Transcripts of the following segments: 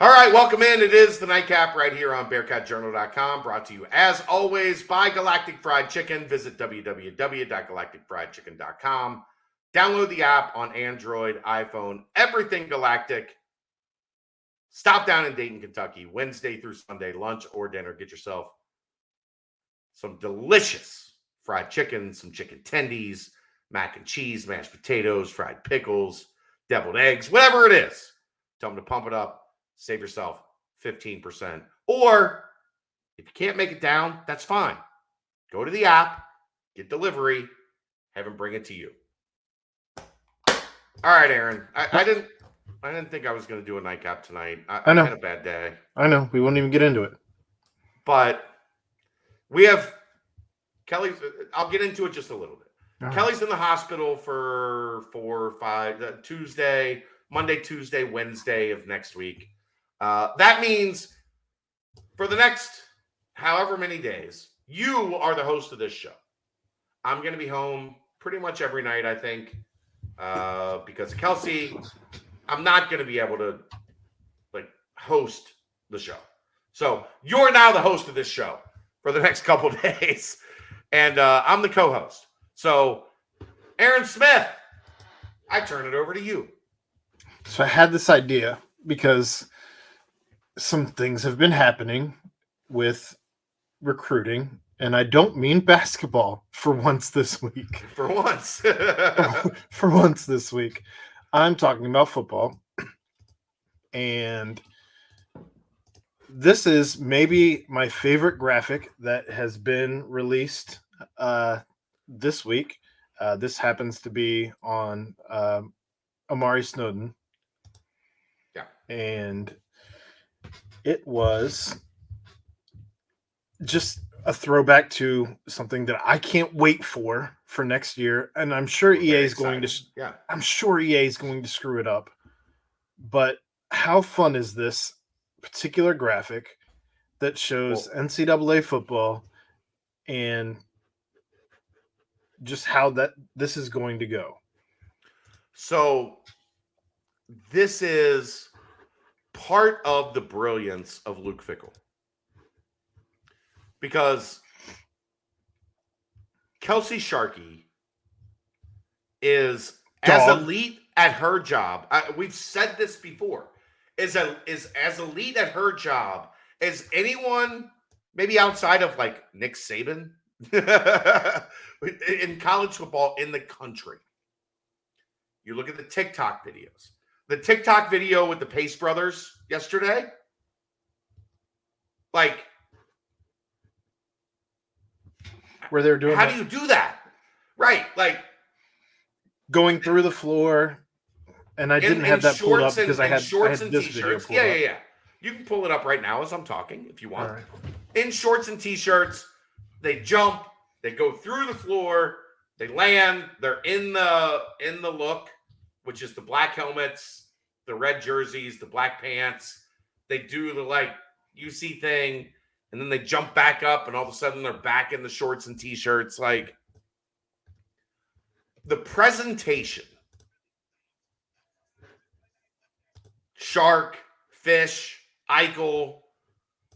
All right, welcome in. It is the Nightcap right here on BearcatJournal.com, brought to you, as always, by Galactic Fried Chicken. Visit www.galacticfriedchicken.com. Download the app on Android, iPhone, everything Galactic. Stop down in Dayton, Kentucky, Wednesday through Sunday, lunch or dinner. Get yourself some delicious fried chicken, some chicken tendies, mac and cheese, mashed potatoes, fried pickles, deviled eggs, whatever it is. Tell them to pump it up. Save yourself 15%. Or if you can't make it down, that's fine. Go to the app, get delivery, have them bring it to you. All right, Aaron. I didn't think I was going to do a nightcap tonight. I had a bad day. I know. We won't even get into it. But we have Kelly's. I'll get into it just a little bit. All Kelly's in the hospital for 4 or 5 Monday, Tuesday, Wednesday of next week. That means for the next however many days, you are the host of this show. I'm going to be home pretty much every night, I think, because Kelsey, I'm not going to be able to host the show. So you're now the host of this show for the next couple of days, and I'm the co-host. So Aaron Smith, I turn it over to you. So I had this idea because some things have been happening with recruiting, and I don't mean basketball for once this week. For once. For once this week. I'm talking about football. And this is maybe my favorite graphic that has been released this week. This happens to be on Amari Snowden. Yeah. And it was just a throwback to something that I can't wait for next year. And I'm sure EA is going to I'm sure EA is going to screw it up. But how fun is this particular graphic that shows NCAA football and just how this is going to go? So this is part of the brilliance of Luke Fickell, because Kelsey Sharkey is as elite at her job. We've said this before. Is as elite at her job as anyone, maybe outside of Nick Saban in college football in the country. You look at the TikTok videos. The TikTok video with the Pace brothers yesterday, where they're doing how do you do that? Right, going through the floor. And I didn't have that pulled up because I had shorts and this t-shirts. Video pulled up. Yeah. You can pull it up right now as I'm talking if you want. Right. In shorts and t-shirts, they jump, they go through the floor, they land, they're in the look, which is the black helmets, the red jerseys, the black pants. They do the UC thing, and then they jump back up, and all of a sudden they're back in the shorts and t-shirts. The presentation. Shark, Fish, Eichel,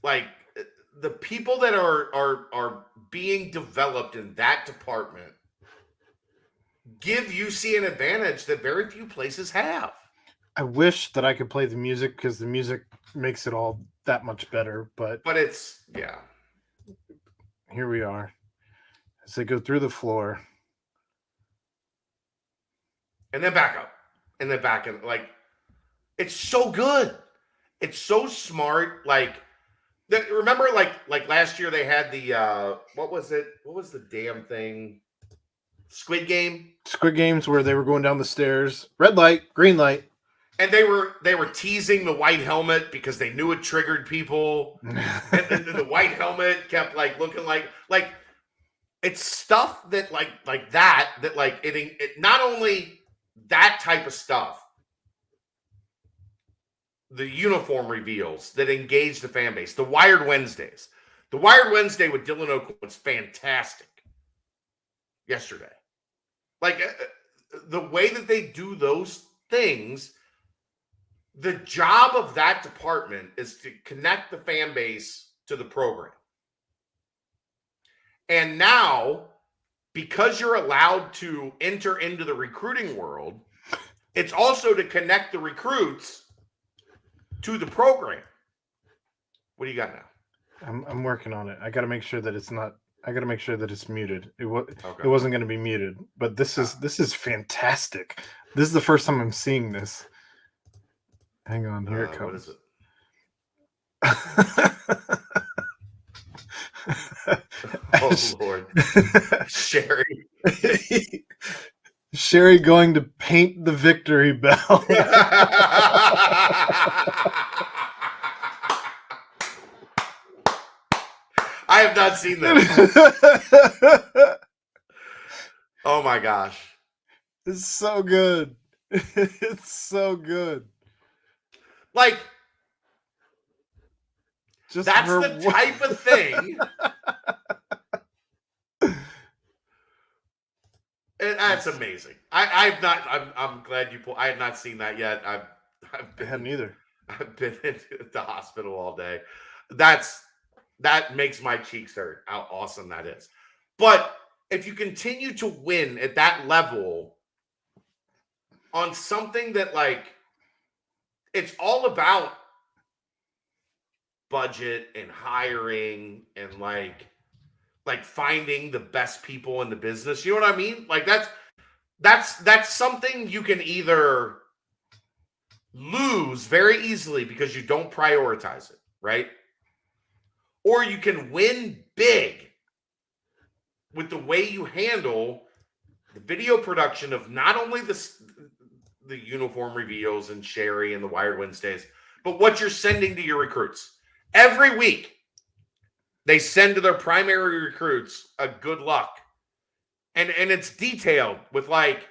the people that are being developed in that department give UC an advantage that very few places have. I wish that I could play the music because the music makes it all that much better. But it's, here we are as they go through the floor. And then back up. And then back in. It's so good. It's so smart. Remember, last year they had the what was it? What was the damn thing? Squid Game. Squid Games where they were going down the stairs. Red light, green light. And they were teasing the white helmet because they knew it triggered people. And the white helmet kept looking like it's stuff that that it not only that type of stuff. The uniform reveals that engage the fan base. The Wired Wednesdays. The Wired Wednesday with Dylan Oakwood was fantastic yesterday. The way that they do those things The job of that department is to connect the fan base to the program. And now, because you're allowed to enter into the recruiting world, it's also to connect the recruits to the program. What do you got now? I'm working on it. I got to make sure that it's not. I got to make sure that it's muted. It wasn't going to be muted, but this is fantastic. This is the first time I'm seeing this. Hang on, here it comes. What is it? Oh Lord, Sherry. Sherry going to paint the victory bell. I have not seen this. Oh my gosh. It's so good. It's so good. Like, that's the type of thing. That's amazing. I've not. I'm glad you pulled. I had not seen that yet. I hadn't either. I've been in the hospital all day. That makes my cheeks hurt. How awesome that is. But if you continue to win at that level on something that, like, it's all about budget and hiring and like finding the best people in the business. You know what I mean? Like that's something you can either lose very easily because you don't prioritize it, right? Or you can win big with the way you handle the video production of not only the uniform reveals and Sherry and the Wired Wednesdays, but what you're sending to your recruits. Every week, they send to their primary recruits a good luck. And it's detailed with like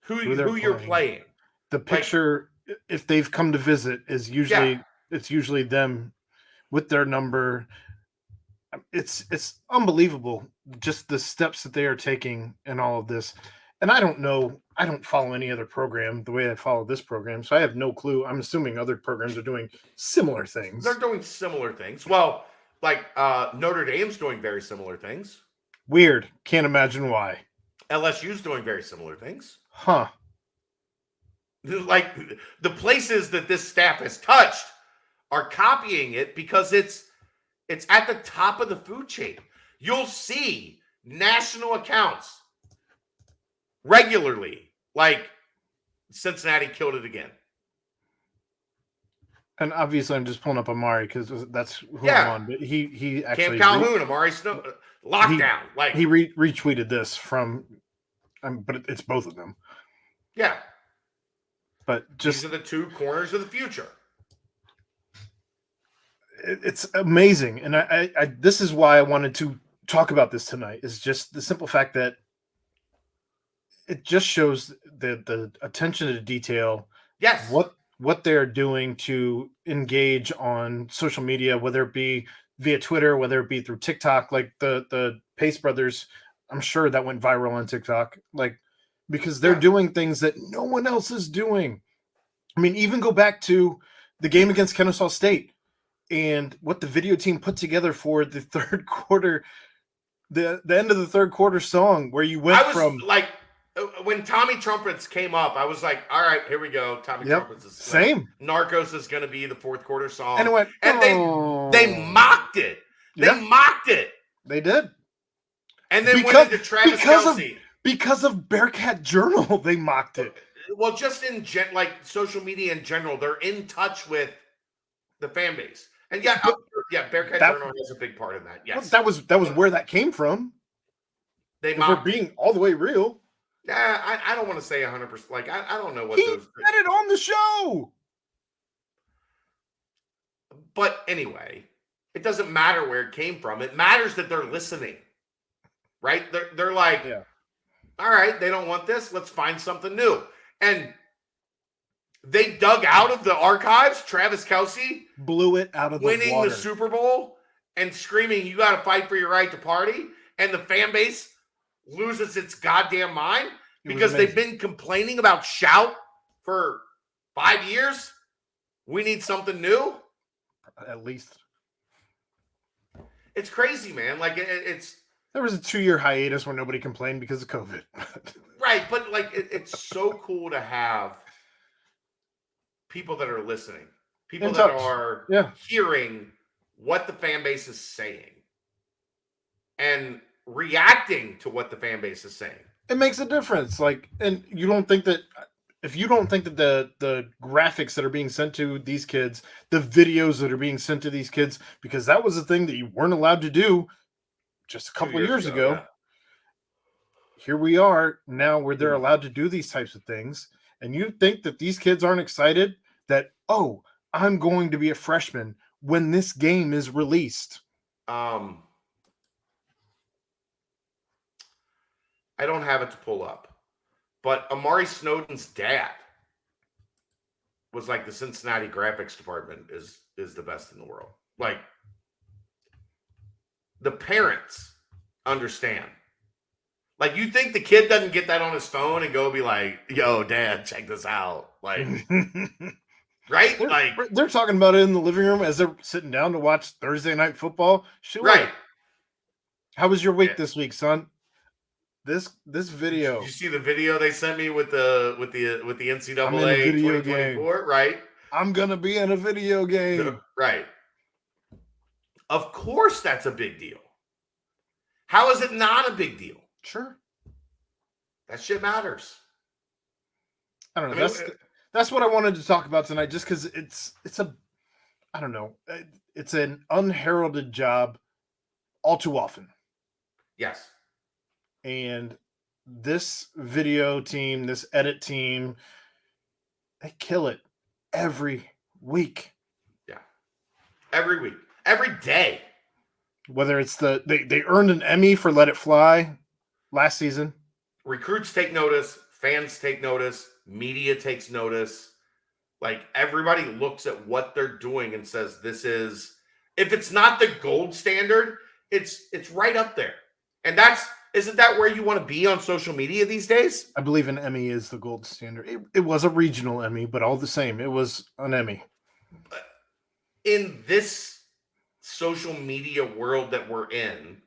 who you're playing. The picture, like, if they've come to visit, is usually it's usually them with their number. It's unbelievable just the steps that they are taking and all of this. And I don't know, I don't follow any other program the way I follow this program, so I have no clue. I'm assuming other programs are doing similar things. They're doing similar things. Well, like Notre Dame's doing very similar things. Weird. Can't imagine why. LSU's doing very similar things. Huh. Like the places that this staff has touched are copying it because it's at the top of the food chain. You'll see national accounts regularly, like Cincinnati killed it again. And obviously, I'm just pulling up Amari because that's who I'm on. But he actually Camp Calhoun, Amari Snow, lockdown. He retweeted this from, but it's both of them. Yeah, but just these are the two corners of the future. It's amazing, and I this is why I wanted to talk about this tonight. Is just the simple fact that it just shows the attention to detail. Yes, what they're doing to engage on social media, whether it be via Twitter, whether it be through TikTok, like the Pace brothers. I'm sure that went viral on TikTok, like because they're doing things that no one else is doing. I mean, even go back to the game against Kennesaw State and what the video team put together for the third quarter, the end of the third quarter song, where you went from like when Tommy Trumpets came up, I was like, all right, here we go. Tommy Trumpets is same. Like, Narcos is going to be the fourth quarter song. And it went, and they mocked it. They mocked it. They did. And then went into Travis Kelce. Because of Bearcat Journal, they mocked it. Well, just in like social media in general, they're in touch with the fan base. And Bearcat Journal has a big part in that. Yes. Well, that was where that came from. They were being all the way real. Yeah, I don't want to say 100%. Like, I don't know what he said it on the show. But anyway, it doesn't matter where it came from. It matters that they're listening, right? They're like, all right, they don't want this. Let's find something new. And they dug out of the archives. Travis Kelce blew it out of the water. Winning the Super Bowl and screaming, "You got to fight for your right to party," and the fan base loses its goddamn mind because they've been complaining about Shout for 5 years. We need something new. At least. It's crazy, man. Like it's. There was a 2-year hiatus where nobody complained because of COVID. Right, but like it's so cool to have people that are listening, people that are hearing what the fan base is saying and reacting to what the fan base is saying. It makes a difference. Like, and you don't think that if you don't think that the graphics that are being sent to these kids, the videos that are being sent to these kids, because that was a thing that you weren't allowed to do just a couple of years ago. Yeah. Here we are now where they're allowed to do these types of things. And you think that these kids aren't excited that, oh, I'm going to be a freshman when this game is released. I don't have it to pull up, but Amari Snowden's dad was like, the Cincinnati graphics department is the best in the world. Like, the parents understand. Like, you think the kid doesn't get that on his phone and go be like, yo, dad, check this out. Like, right? They're talking about it in the living room as they're sitting down to watch Thursday Night Football. Sure. Right. How was your week this week, son? This video. Did you see the video they sent me with the NCAA 2024? Game. Right. I'm gonna be in a video game. Right. Of course, that's a big deal. How is it not a big deal? Sure. That shit matters. I don't know. That's what I wanted to talk about tonight, just because it's I don't know. It's an unheralded job all too often. Yes. And this video team, this edit team, they kill it every week. Yeah. Every week. Every day. Whether it's they earned an Emmy for Let It Fly last season. Recruits take notice. Fans take notice. Media takes notice. Like, everybody looks at what they're doing and says, this is, if it's not the gold standard, it's right up there. And isn't that where you want to be on social media these days? I believe an Emmy is the gold standard. It was a regional Emmy, but all the same, it was an Emmy. In this social media world that we're in,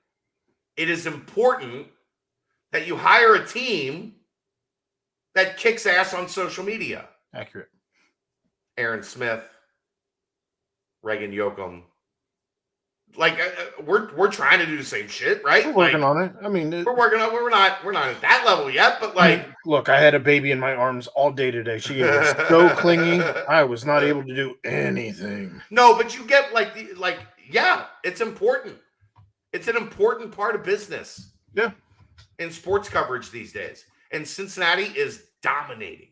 it is important that you hire a team that kicks ass on social media. Accurate. Aaron Smith, Reagan Yoakum. Like, we're trying to do the same shit, right? We're working on it. I mean, we're working on. We're not at that level yet, but like, look, I had a baby in my arms all day today. She was so clingy. I was not able to do anything. No, but you get yeah, it's important. It's an important part of business. Yeah. In sports coverage these days, and Cincinnati is dominating.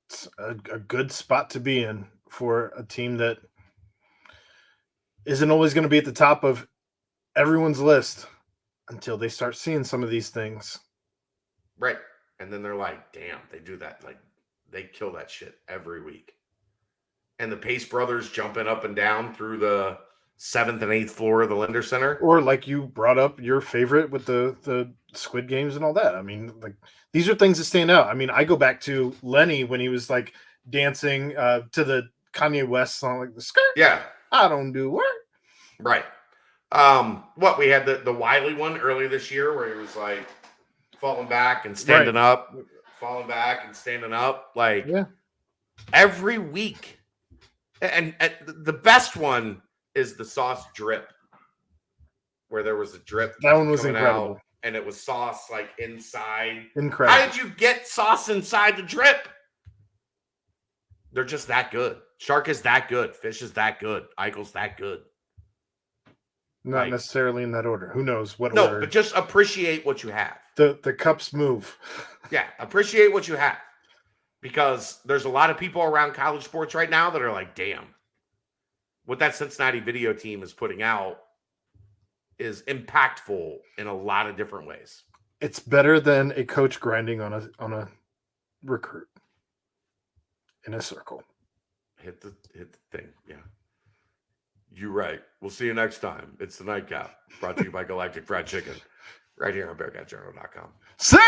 It's a good spot to be in for a team that isn't always going to be at the top of everyone's list until they start seeing some of these things. Right. And then they're like, damn, they do that. Like, they kill that shit every week. And the Pace brothers jumping up and down through the 7th and 8th floor of the Linder Center. Or like you brought up your favorite with the Squid Games and all that. I mean, like, these are things that stand out. I mean, I go back to Lenny when he was like dancing to the Kanye West song, like the skirt. Yeah. I don't do work. Right. What we had the Wiley one earlier this year where he was like falling back and standing up, falling back and standing up, like every week. And the best one is the sauce drip, where there was a drip. That one was incredible. Out, and it was sauce like inside. Incredible. How did you get sauce inside the drip? They're just that good. Shark is that good. Fish is that good. Eichel's that good. Not necessarily in that order. Who knows what order? No, but just appreciate what you have. The cups move. Yeah, appreciate what you have. Because there's a lot of people around college sports right now that are like, damn, what that Cincinnati video team is putting out is impactful in a lot of different ways. It's better than a coach grinding on a recruit in a circle. Hit the thing, yeah. You're right. We'll see you next time. It's the Nightcap, brought to you by Galactic Fried Chicken, right here on BearcatJournal.com. Sit!